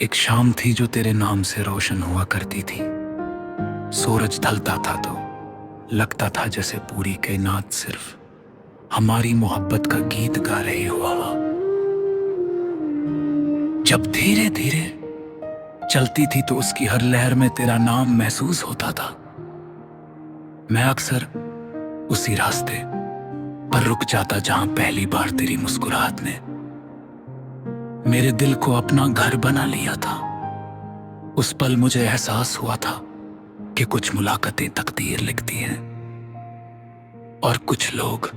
एक शाम थी जो तेरे नाम से रोशन हुआ करती थी। सूरज ढलता था तो लगता था जैसे पूरी कायनात सिर्फ हमारी मोहब्बत का गीत गा रही हुआ। जब धीरे धीरे चलती थी तो उसकी हर लहर में तेरा नाम महसूस होता था। मैं अक्सर उसी रास्ते पर रुक जाता जहां पहली बार तेरी मुस्कुराहट ने मेरे दिल को अपना घर बना लिया था। उस पल मुझे एहसास हुआ था कि कुछ मुलाकातें तकदीर लिखती हैं और कुछ लोग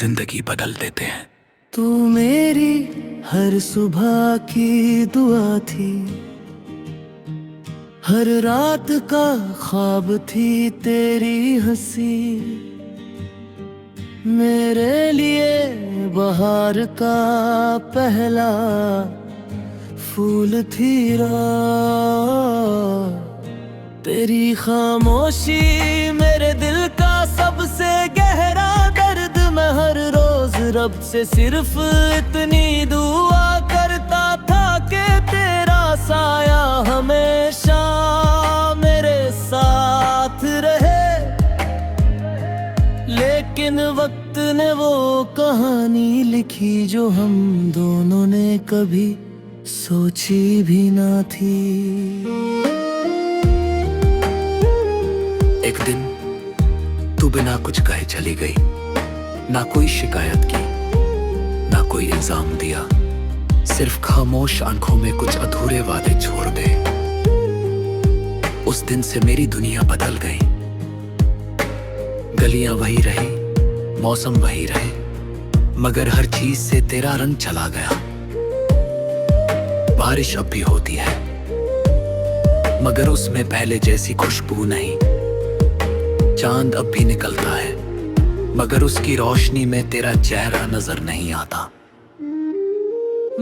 जिंदगी बदल देते हैं। तू मेरी हर सुबह की दुआ थी, हर रात का ख्वाब थी तेरी हंसी। मेरे लिए बहार का पहला फूल थी तेरी खामोशी मेरे दिल का सबसे गहरा दर्द। मैं हर रोज रब से सिर्फ इतनी दुआ करता था कि तेरा साया हमेशा मेरे साथ रहे। लेकिन वक्त ने वो कहानी लिखी जो हम दोनों ने कभी सोची भी ना थी। एक दिन तू बिना कुछ कहे चली गई, ना कोई शिकायत की, ना कोई इल्जाम दिया, सिर्फ खामोश आंखों में कुछ अधूरे वादे छोड़ गए। उस दिन से मेरी दुनिया बदल गई। गलियां वही रही, मौसम वही रहे, मगर हर चीज से तेरा रंग चला गया। बारिश अब भी होती है मगर उसमें पहले जैसी खुशबू नहीं। चांद अब भी निकलता है मगर उसकी रोशनी में तेरा चेहरा नजर नहीं आता।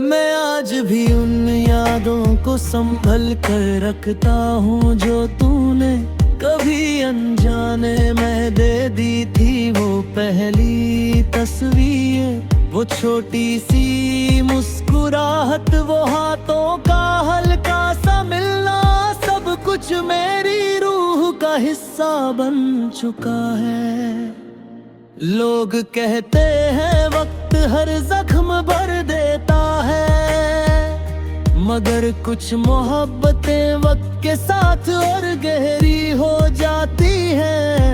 मैं आज भी उन यादों को संभल कर रखता हूँ जो तूने कभी अनजाने में दे दी थी। वो पहली तस्वीर, वो छोटी सी मुस्कुराहट, वो हाथों का हल्का सा मिलना, सब कुछ मेरी रूह का हिस्सा बन चुका है। लोग कहते हैं वक्त हर जख्म भर देता है, मगर कुछ मोहब्बतें वक्त के साथ और गहरी हो जाती हैं।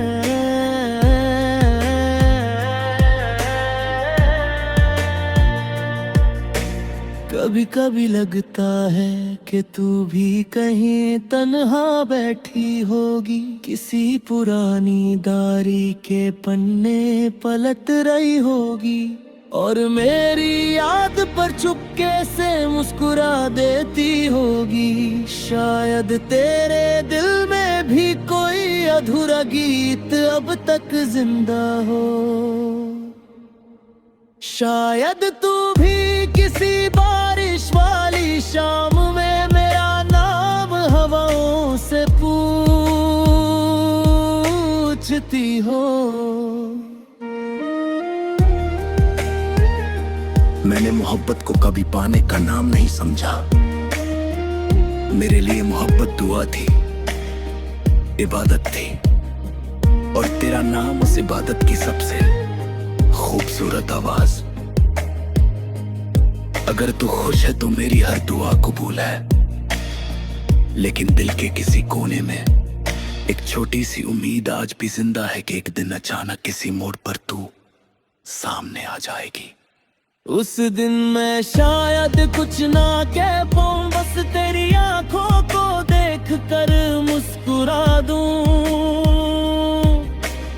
कभी कभी लगता है कि तू भी कहीं तन्हा बैठी होगी, किसी पुरानी डायरी के पन्ने पलट रही होगी और मेरी याद पर चुपके से मुस्कुरा देती होगी। शायद तेरे दिल में भी कोई अधूरा गीत अब तक जिंदा हो। शायद तू भी किसी बारिश वाली शाम में मेरा नाम हवाओं से पूछती हो। मैंने मोहब्बत को कभी पाने का नाम नहीं समझा। मेरे लिए मोहब्बत दुआ थी, इबादत थी, और तेरा नाम उस इबादत की सबसे खूबसूरत आवाज। अगर तू खुश है तो मेरी हर दुआ कबूल है, लेकिन दिल के किसी कोने में एक छोटी सी उम्मीद आज भी जिंदा है कि एक दिन अचानक किसी मोड़ पर तू सामने आ जाएगी। उस दिन मैं शायद कुछ ना कह पाऊं, बस तेरी आंखों को देख कर मुस्कुरा दूं,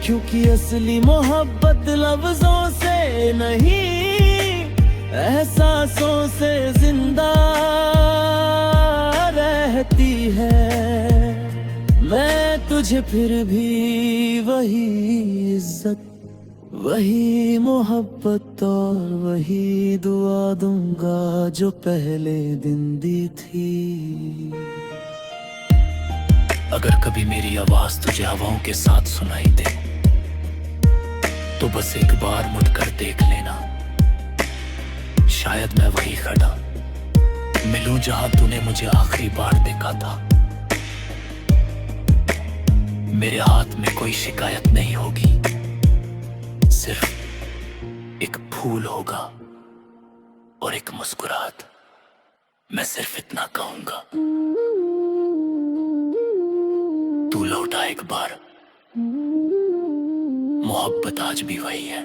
क्योंकि असली मोहब्बत लफ्जों से नहीं एहसासों से जिंदा रहती है। मैं तुझे फिर भी वही इज्जत, वही मोहब्बत और वही दुआ दूंगा जो पहले दिन दी थी। अगर कभी मेरी आवाज तुझे हवाओं के साथ सुनाई दे तो बस एक बार मुड़कर देख लेना। शायद मैं वही खड़ा मिलूं जहां तूने मुझे आखिरी बार देखा था। मेरे हाथ में कोई शिकायत नहीं होगी, सिर्फ एक फूल होगा और एक मुस्कुराहट। मैं सिर्फ इतना कहूंगा, तू लौटा एक बार। मोहब्बत आज भी वही है।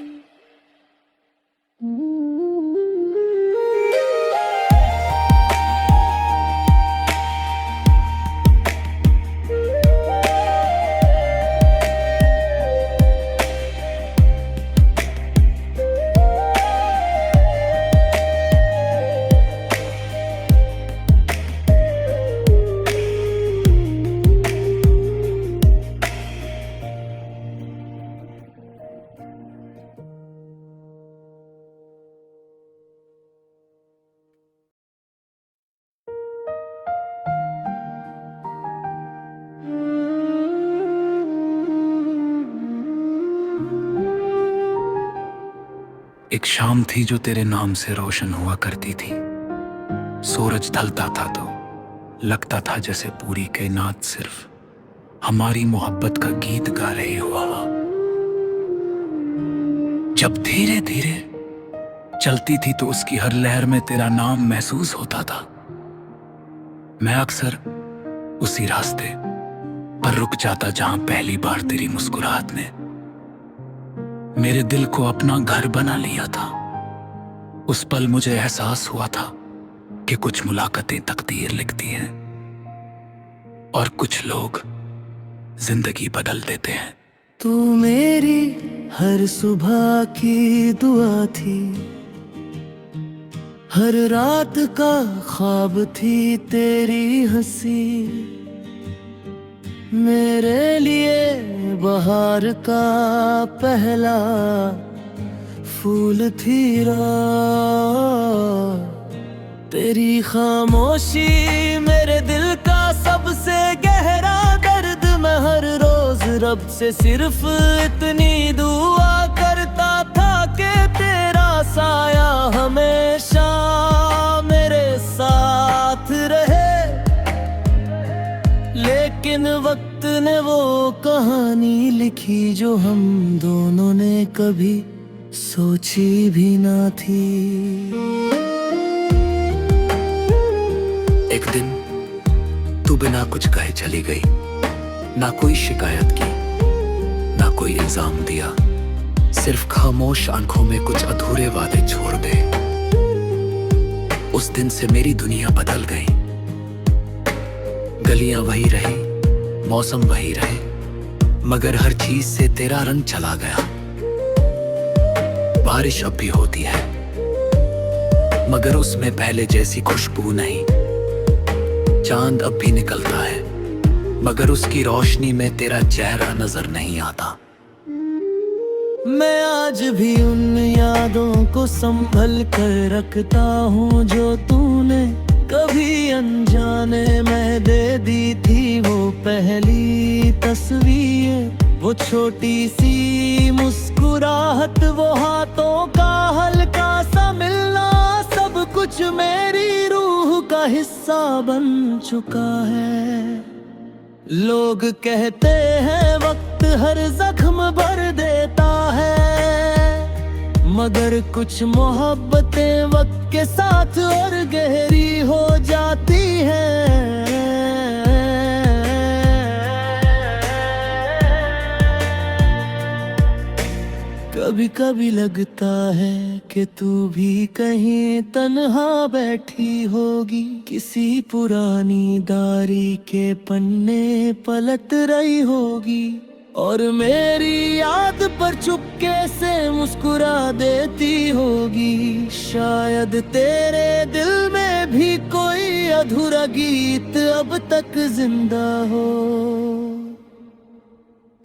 एक शाम थी जो तेरे नाम से रोशन हुआ करती थी। सूरज ढलता था तो लगता था जैसे पूरी कायनात सिर्फ हमारी मोहब्बत का गीत गा रही हुआ हो। जब धीरे धीरे चलती थी तो उसकी हर लहर में तेरा नाम महसूस होता था। मैं अक्सर उसी रास्ते पर रुक जाता जहां पहली बार तेरी मुस्कुराहट ने मेरे दिल को अपना घर बना लिया था। उस पल मुझे एहसास हुआ था कि कुछ मुलाकातें तकदीर लिखती हैं और कुछ लोग जिंदगी बदल देते हैं। तू मेरी हर सुबह की दुआ थी, हर रात का ख्वाब थी तेरी हंसी। मेरे लिए बहार का पहला फूल थी रात। तेरी खामोशी मेरे दिल का सबसे गहरा दर्द। मैं हर रोज रब से सिर्फ इतनी दुआ करता था कि तेरा साया हमेशा मेरे साथ रहे। लेकिन वक्त ने वो कहानी लिखी जो हम दोनों ने कभी सोची भी ना थी। एक दिन तू बिना कुछ कहे चली गई, ना कोई शिकायत की, ना कोई इल्जाम दिया, सिर्फ खामोश आंखों में कुछ अधूरे वादे छोड़ दे। उस दिन से मेरी दुनिया बदल गई। गलियां वही रही, मौसम वही रहे, मगर हर चीज से तेरा रंग चला गया। बारिश अब भी होती है, मगर उसमें पहले जैसी खुशबू नहीं। चांद अब भी निकलता है, मगर उसकी रोशनी में तेरा चेहरा नजर नहीं आता। मैं आज भी उन यादों को संभल कर रखता हूँ जो तूने कभी अनजाने में दे दी थी। वो पहली तस्वीर, वो छोटी सी मुस्कुराहट, वो हाथों का हल्का सा मिलना, सब कुछ मेरी रूह का हिस्सा बन चुका है। लोग कहते हैं वक्त हर जख्म भर देता है, मगर कुछ मोहब्बतें वक्त के साथ और गहरी हो जाती हैं। कभी कभी लगता है कि तू भी कहीं तन्हा बैठी होगी, किसी पुरानी डायरी के पन्ने पलट रही होगी और मेरी याद पर चुपके से मुस्कुरा देती होगी। शायद तेरे दिल में भी कोई अधूरा गीत अब तक जिंदा हो।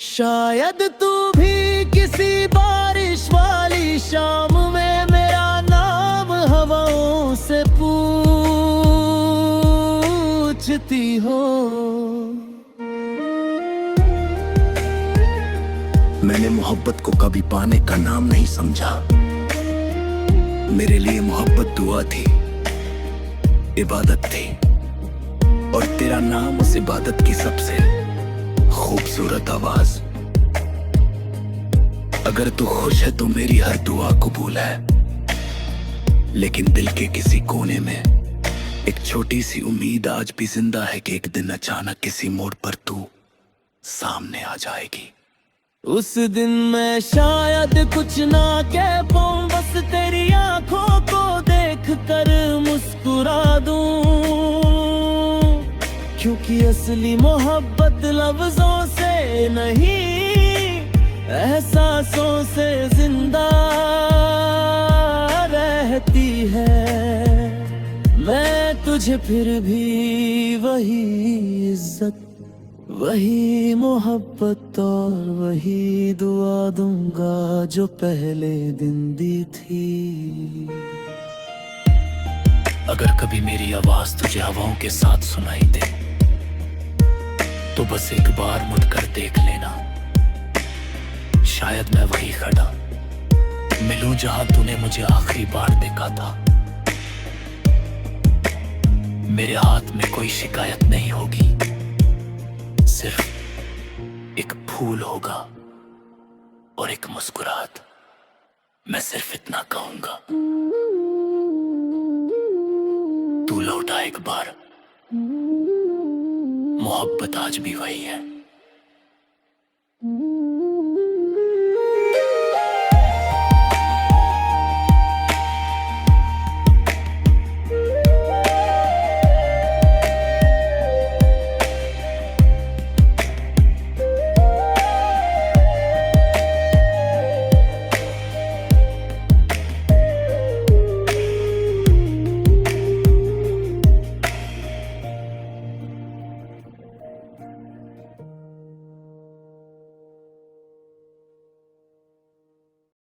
शायद तू भी किसी बारिश वाली शाम में मेरा नाम हवाओं से पूछती हो। मैंने मोहब्बत को कभी पाने का नाम नहीं समझा। मेरे लिए मोहब्बत दुआ थी, इबादत थी, और तेरा नाम उस इबादत की सबसे खूबसूरत आवाज। अगर तू खुश है तो मेरी हर दुआ कबूल है, लेकिन दिल के किसी कोने में एक छोटी सी उम्मीद आज भी जिंदा है कि एक दिन अचानक किसी मोड़ पर तू सामने आ जाएगी। उस दिन मैं शायद कुछ ना कह पाऊं, बस तेरी आंखों को देख कर मुस्कुरा दूं, क्योंकि असली मोहब्बत लफ्जों से नहीं एहसासों से जिंदा रहती है। मैं तुझे फिर भी वही इज्जत, वही मोहब्बत और वही दुआ दूंगा जो पहले दिन दी थी। अगर कभी मेरी आवाज तुझे हवाओं के साथ सुनाई दे तो बस एक बार मुड़कर देख लेना, शायद मैं वही खड़ा मिलूं जहां तूने मुझे आखिरी बार देखा था। मेरे हाथ में कोई शिकायत नहीं होगी, सिर्फ एक फूल होगा और एक मुस्कुराहट। मैं सिर्फ इतना कहूंगा, तू लौटा एक बार, मोहब्बत आज भी वही है।